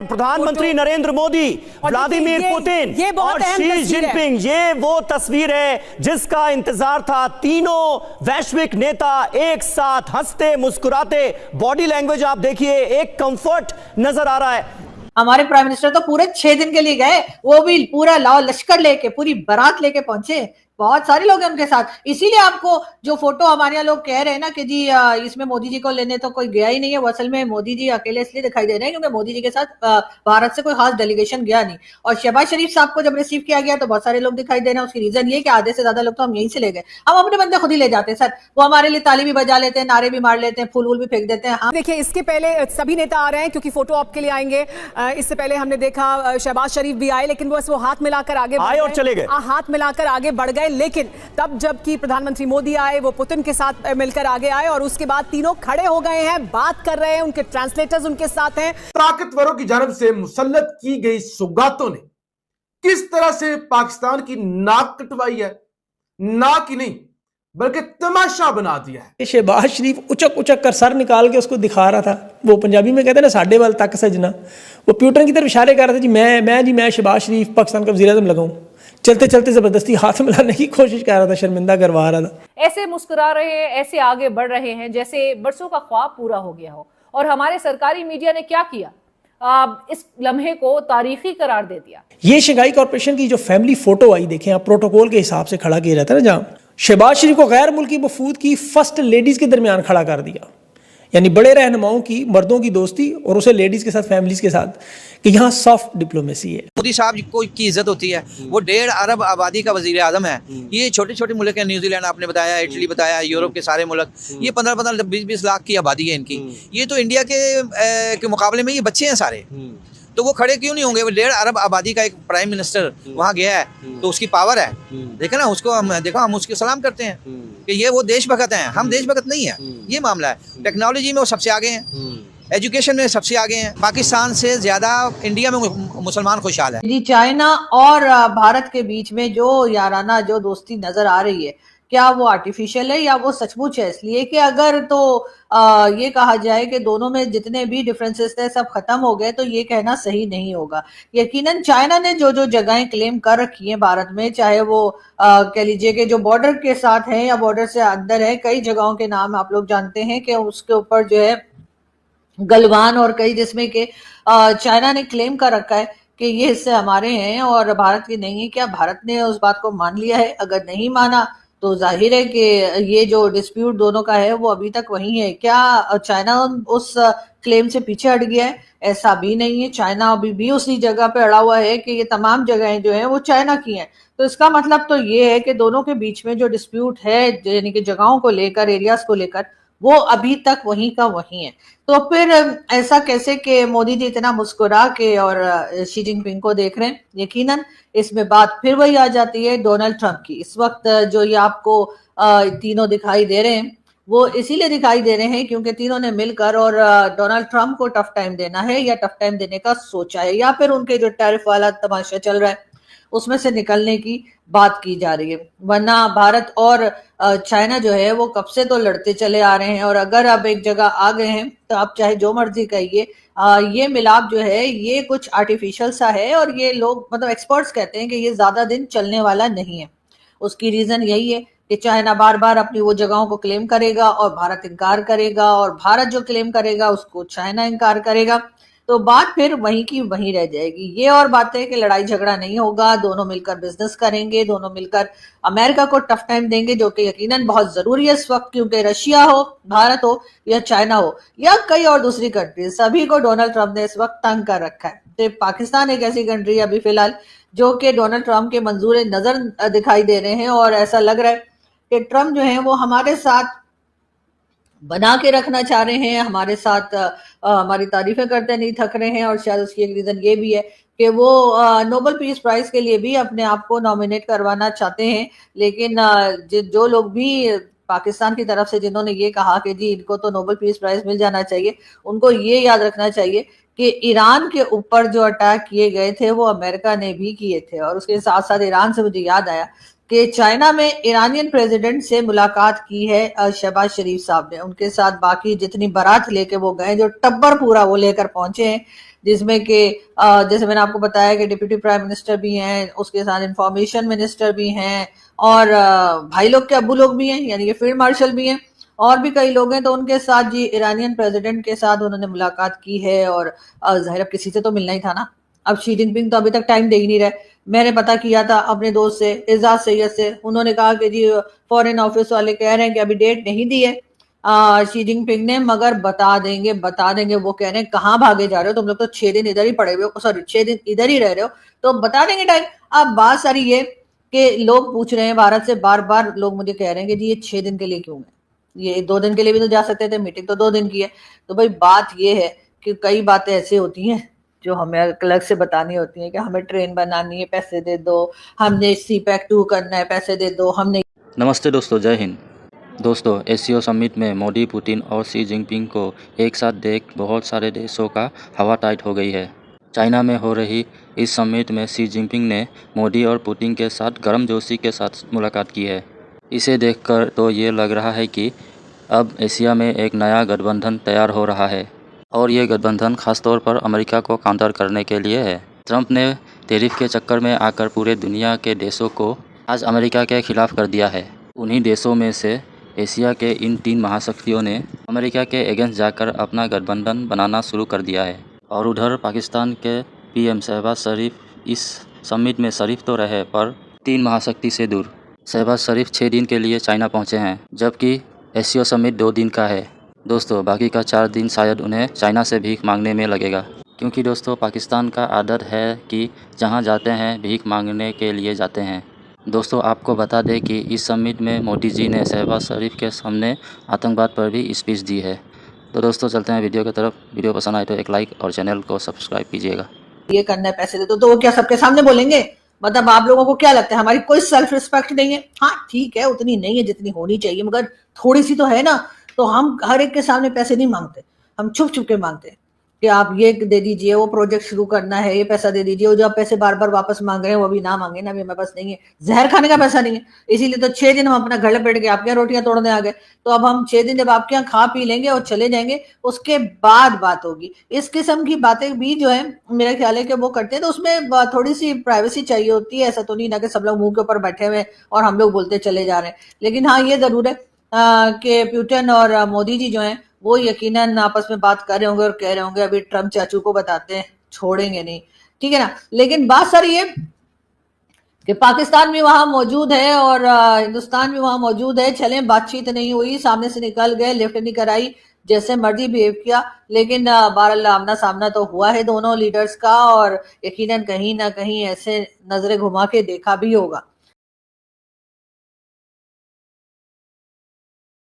प्रधानमंत्री Narendra Modi, Vladimir Putin और Xi Jinping, ये वो तस्वीर है जिसका इंतजार था। तीनों वैश्विक नेता एक साथ हंसते मुस्कुराते, बॉडी लैंग्वेज आप देखिए, एक कंफर्ट नजर आ रहा है। हमारे प्राइम मिनिस्टर तो पूरे 6 दिन के लिए गए, वो भी पूरा लाओ लश्कर लेके, पूरी बारात लेके पहुंचे। बहुत सारे लोग हैं उनके साथ। इसीलिए आपको जो फोटो हमारे यहाँ लोग कह रहे हैं ना कि जी इसमें मोदी जी को लेने तो कोई गया ही नहीं है, वो असल में मोदी जी अकेले इसलिए दिखाई दे रहे हैं क्योंकि मोदी जी के साथ भारत से कोई खास डेलीगेशन गया नहीं। और शहबाज शरीफ साहब को जब रिसीव किया गया तो बहुत सारे लोग दिखाई दे रहे हैं। उसकी रीजन ये कि आधे से ज्यादा लोग तो हम यहीं से ले गए, हम अपने बंदे खुद ही ले जाते हैं सर। वो हमारे लिए ताली भी बजा लेते हैं, नारे भी मार लेते हैं, फूल भी फेंक देते हैं। देखिए, इसके पहले सभी नेता आ रहे हैं क्योंकि फोटो आपके लिए आएंगे। इससे पहले हमने देखा शहबाज शरीफ भी आए, लेकिन बस वो हाथ मिलाकर आगे आए और चले गए, हाथ मिलाकर आगे बढ़ गए। लेकिन तब जबकि प्रधानमंत्री मोदी आए, वो पुतिन के साथ मिलकर आगे आए और उसके बाद तीनों खड़े हो गए हैं, बात कर रहे हैं, उनके ट्रांसलेटर्स उनके साथ हैं। ताकतवरों की जानब से मुसल्लत की गई सौगातों ने किस तरह से पाकिस्तान की नाक कटवाई है, नाक ही नहीं बल्कि तमाशा बना दिया है। शहबाज शरीफ उचक उचक कर सर निकाल के उसको दिखा रहा था। वो पंजाबी में कहते हैं ना, साढ़े वाल तक सजना। वो प्यूटन की तरफ इशारे कर रहे थे, जी मैं शहबाज शरीफ पाकिस्तान का वज़ीर-ए-आज़म लगाऊं। चलते चलते जबरदस्ती हाथ मिलाने की कोशिश कर रहा था, शर्मिंदा करवा रहा था। ऐसे मुस्कुरा रहे हैं, ऐसे आगे बढ़ रहे हैं जैसे बरसों का ख्वाब पूरा हो गया हो। और हमारे सरकारी मीडिया ने क्या किया, इस लम्हे को तारीखी करार दे दिया। ये शंघाई कॉर्पोरेशन की जो फैमिली फोटो आई, देखें आप, प्रोटोकॉल के हिसाब से खड़ा किया जाता है ना, जहाँ शहबाज शरीफ को गैर मुल्की वफूद की फर्स्ट लेडीज के दरमियान खड़ा कर दिया। यानी बड़े रहनुमाओं की, मर्दों की दोस्ती और उसे लेडीज के साथ, फैमिलीज के साथ, कि यहाँ सॉफ्ट डिप्लोमेसी है। मोदी साहब को की इज्जत होती है। वो 1.5 अरब आबादी का वजीर आजम है। ये छोटे छोटे मुल्क हैं, न्यूजीलैंड आपने बताया, इटली बताया, यूरोप के सारे मुल्क, ये 15-15, 20-20 लाख की आबादी है इनकी। ये तो इंडिया के मुकाबले में ये बच्चे हैं सारे, तो वो खड़े क्यों नहीं होंगे? वो 1.5 अरब आबादी का एक प्राइम मिनिस्टर वहाँ गया है तो उसकी पावर है, देखा ना उसको, हम उसको सलाम करते हैं कि ये वो देशभक्त हैं। हम देशभक्त नहीं है, ये मामला है। टेक्नोलॉजी में वो सबसे आगे हैं, एजुकेशन में सबसे आगे हैं। पाकिस्तान से ज्यादा इंडिया में मुसलमान खुशहाल है। जी, चाइना और भारत के बीच में जो याराना, जो दोस्ती नजर आ रही है, क्या वो आर्टिफिशियल है या वो सचमुच है? इसलिए कि अगर तो ये कहा जाए कि दोनों में जितने भी डिफरेंसेस थे सब खत्म हो गए, तो ये कहना सही नहीं होगा। यकीनन चाइना ने जो जो जगहें क्लेम कर रखी हैं भारत में, चाहे वो कह लीजिए कि जो बॉर्डर के साथ है या बॉर्डर से अंदर है, कई जगहों के नाम आप लोग जानते हैं कि उसके ऊपर जो है गलवान और कई, जिसमें कि चाइना ने क्लेम कर रखा है कि ये हिस्से हमारे हैं और भारत के नहीं है। क्या भारत ने उस बात को मान लिया है? अगर नहीं माना तो जाहिर है कि ये जो डिस्प्यूट दोनों का है वो अभी तक वही है। क्या चाइना उस क्लेम से पीछे हट गया है? ऐसा भी नहीं है, चाइना अभी भी उसी जगह पे अड़ा हुआ है कि ये तमाम जगहें जो हैं वो चाइना की हैं। तो इसका मतलब तो ये है कि दोनों के बीच में जो डिस्प्यूट है, यानी कि जगहों को लेकर, एरियाज को लेकर, वो अभी तक वहीं का वहीं है। तो फिर ऐसा कैसे कि मोदी जी इतना मुस्कुरा के और शी जिनपिंग को देख रहे हैं? यकीनन इसमें बात फिर वही आ जाती है डोनाल्ड ट्रंप की। इस वक्त जो ये आपको तीनों दिखाई दे रहे हैं, वो इसीलिए दिखाई दे रहे हैं क्योंकि तीनों ने मिलकर और डोनाल्ड ट्रंप को टफ टाइम देना है या टफ टाइम देने का सोचा है, या फिर उनके जो टैरिफ वाला तमाशा चल रहा है उसमें से निकलने की बात की जा रही है। वरना भारत और चाइना जो है वो कब से तो लड़ते चले आ रहे हैं, और अगर अब एक जगह आ गए हैं तो आप चाहे जो मर्जी कहिए, ये मिलाप जो है ये कुछ आर्टिफिशियल सा है। और ये लोग, मतलब एक्सपर्ट्स कहते हैं कि ये ज्यादा दिन चलने वाला नहीं है। उसकी रीजन यही है कि चाइना बार बार अपनी वो जगहों को क्लेम करेगा और भारत इनकार करेगा, और भारत जो क्लेम करेगा उसको चाइना इनकार करेगा, तो बात फिर वहीं की वहीं रह जाएगी। ये और बात है कि लड़ाई झगड़ा नहीं होगा, दोनों मिलकर बिजनेस करेंगे, दोनों मिलकर अमेरिका को टफ टाइम देंगे, जो कि यकीनन बहुत जरूरी है इस वक्त, क्योंकि रशिया हो, भारत हो या चाइना हो या कई और दूसरी कंट्री, सभी को डोनाल्ड ट्रंप ने इस वक्त तंग कर रखा है। तो पाकिस्तान एक ऐसी कंट्री है अभी फिलहाल जो कि डोनाल्ड ट्रंप के मंजूर नजर दिखाई दे रहे हैं, और ऐसा लग रहा है कि ट्रंप जो है वो हमारे साथ बना के रखना चाह रहे हैं, हमारे साथ हमारी तारीफें करते नहीं थक रहे हैं। और शायद उसकी एक रीजन ये भी है कि वो नोबेल पीस प्राइज के लिए भी अपने आप को नॉमिनेट करवाना चाहते हैं। लेकिन जो लोग भी पाकिस्तान की तरफ से जिन्होंने ये कहा कि जी इनको तो नोबेल पीस प्राइज मिल जाना चाहिए, उनको ये याद रखना चाहिए कि ईरान के ऊपर जो अटैक किए गए थे वो अमेरिका ने भी किए थे। और उसके साथ साथ ईरान से मुझे याद आया कि चाइना में ईरानियन प्रेसिडेंट से मुलाकात की है शहबाज शरीफ साहब ने। उनके साथ बाकी जितनी बारात लेके वो गए, जो टब्बर पूरा वो लेकर पहुंचे हैं, जिसमें कि जैसे मैंने आपको बताया कि डिप्टी प्राइम मिनिस्टर भी हैं, उसके साथ इंफॉर्मेशन मिनिस्टर भी हैं, और भाई लोग के अब्बू लोग भी हैं, यानी कि फील्ड मार्शल भी हैं, और भी कई लोग हैं। तो उनके साथ जी ईरानियन प्रेसिडेंट के साथ उन्होंने मुलाकात की है। और जाहिर अब किसी से तो मिलना ही था ना। अब शी जिनपिंग तो अभी तक टाइम दे ही नहीं रहे। मैंने पता किया था अपने दोस्त से, एजाज सैयद से, उन्होंने कहा कि जी फॉरेन ऑफिस वाले कह रहे हैं कि अभी डेट नहीं दी है शी जिनपिंग ने, मगर बता देंगे बता देंगे। वो कह रहे हैं कहाँ भागे जा रहे हो तुम लोग, तो 6 दिन इधर ही पड़े हुए हो, सॉरी 6 दिन इधर ही रह रहे हो, तो बता देंगे टाइम। अब बात सारी ये कि लोग पूछ रहे हैं भारत से, बार बार लोग मुझे कह रहे हैं कि जी ये 6 दिन के लिए क्यों है, ये 2 दिन के लिए भी तो जा सकते थे, मीटिंग तो 2 दिन की है। तो भाई बात ये है कि कई बातें ऐसी होती हैं जो हमें अलग से बतानी होती है कि हमें ट्रेन बनानी है, पैसे दे दो, हमने CPEC 2 करना है, पैसे दे दो, हमने। नमस्ते दोस्तों, जय हिंद। दोस्तों, एशियो समिट में मोदी, पुतिन और शी जिनपिंग को एक साथ देख बहुत सारे देशों का हवा टाइट हो गई है। चाइना में हो रही इस समिट में शी जिनपिंग ने मोदी और पुतिन के साथ गर्मजोशी के साथ मुलाकात की है। इसे देखकर तो ये लग रहा है कि अब एशिया में एक नया गठबंधन तैयार हो रहा है, और ये गठबंधन खासतौर पर अमेरिका को काउंटर करने के लिए है। ट्रंप ने टैरिफ के चक्कर में आकर पूरे दुनिया के देशों को आज अमेरिका के खिलाफ कर दिया है। उन्हीं देशों में से एशिया के इन 3 महाशक्तियों ने अमेरिका के अगेंस्ट जाकर अपना गठबंधन बनाना शुरू कर दिया है। और उधर पाकिस्तान के PM शहबाज शरीफ इस समिट में शरीफ तो रहे, पर 3 महाशक्ति से दूर। शहबाज शरीफ 6 दिन के लिए चाइना पहुँचे हैं, जबकि एशियो समिट 2 दिन का है। दोस्तों, बाकी का 4 दिन शायद उन्हें चाइना से भीख मांगने में लगेगा, क्योंकि दोस्तों पाकिस्तान का आदत है कि जहां जाते हैं भीख मांगने के लिए जाते हैं। दोस्तों, आपको बता दें कि इस समिट में मोदी जी ने शहबाज शरीफ के सामने आतंकवाद पर भी स्पीच दी है। तो दोस्तों, चलते हैं वीडियो की तरफ। वीडियो पसंद आए तो एक लाइक और चैनल को सब्सक्राइब कीजिएगा। ये करना है, पैसे दे दो, तो वो क्या सबके सामने बोलेंगे? मतलब आप लोगों को क्या लगता है हमारी कोई सेल्फ रिस्पेक्ट नहीं है? हाँ ठीक है, उतनी नहीं है जितनी होनी चाहिए, मगर थोड़ी सी तो है ना। तो हम हर एक के सामने पैसे नहीं मांगते, हम छुप छुप के मांगते हैं कि आप ये दे दीजिए, वो प्रोजेक्ट शुरू करना है, ये पैसा दे दीजिए। वो जो आप पैसे बार बार वापस मांग रहे हैं वो भी ना मांगे ना, अभी हमारे पास नहीं है, जहर खाने का पैसा नहीं है। इसीलिए तो 6 दिन हम अपना घर लपेट के आपके यहाँ रोटियां तोड़ने आ गए। तो अब हम 6 दिन जब आपके यहाँ खा पी लेंगे और चले जाएंगे, उसके बाद बात होगी। इस किस्म की बातें भी जो है मेरा ख्याल है कि वो करते हैं, तो उसमें थोड़ी सी प्राइवेसी चाहिए होती है। ऐसा तो नहीं ना कि सब लोग मुंह के ऊपर बैठे हुए और हम लोग बोलते चले जा रहे हैं। लेकिन हाँ, ये जरूर है कि पुतिन और मोदी जी जो हैं वो यकीनन आपस में बात कर रहे होंगे और कह रहे होंगे अभी ट्रम्प चाचू को बताते हैं, छोड़ेंगे नहीं, ठीक है ना। लेकिन बात सारी है कि पाकिस्तान भी वहां मौजूद है और हिंदुस्तान भी वहां मौजूद है। चलें, बातचीत नहीं हुई, सामने से निकल गए, लिफ्ट नहीं कराई, जैसे मर्जी बिहेव किया, लेकिन बहरहाल आमना सामना तो हुआ है दोनों लीडर्स का, और यकीनन कहीं ना कहीं ऐसे नजरें घुमा के देखा भी होगा।